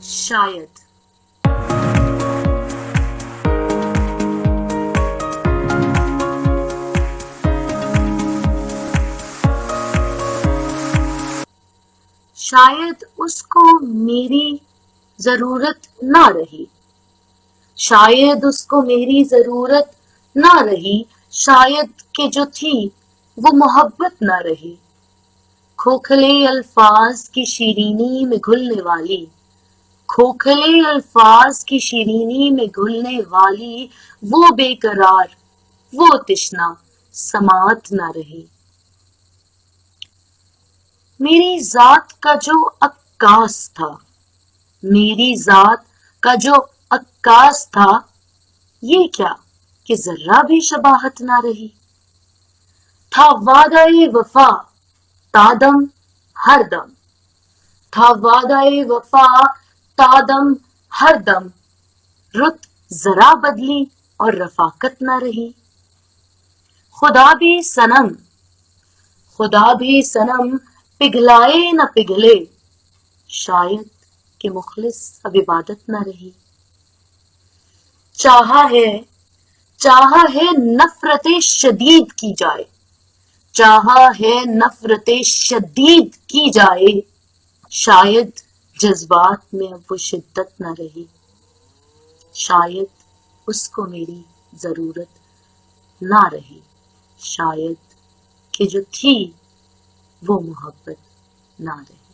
شاید شاید اس کو میری ضرورت نہ رہی، شاید اس کو میری ضرورت نہ رہی، شاید کہ جو تھی وہ محبت نہ رہی، کھوکھلے الفاظ کی شیرینی میں گھلنے والی، کھوکھلے الفاظ کی شیرینی میں گھلنے والی، وہ بے قرار، وہ تشنا سماعت نہ رہی۔ میری ذات کا جو عکاس تھا، میری ذات کا جو عکاس تھا، یہ کیا کہ ذرہ بھی شباہت نہ رہی، تھا وعدہ وفا تادم ہر دم، تھا وعدہ وفا تادم ہر دم، رت ذرا بدلی اور رفاقت نہ رہی۔ خدا بھی صنم پگھلائے نہ پگھلے، شاید کہ مخلص اب عبادت نہ رہی۔ چاہا ہے نفرت شدید کی جائے، چاہا ہے نفرت شدید کی جائے، شاید جذبات میں اب وہ شدت نہ رہی، شاید اس کو میری ضرورت نہ رہی، شاید کہ جو تھی وہ محبت نہ رہی۔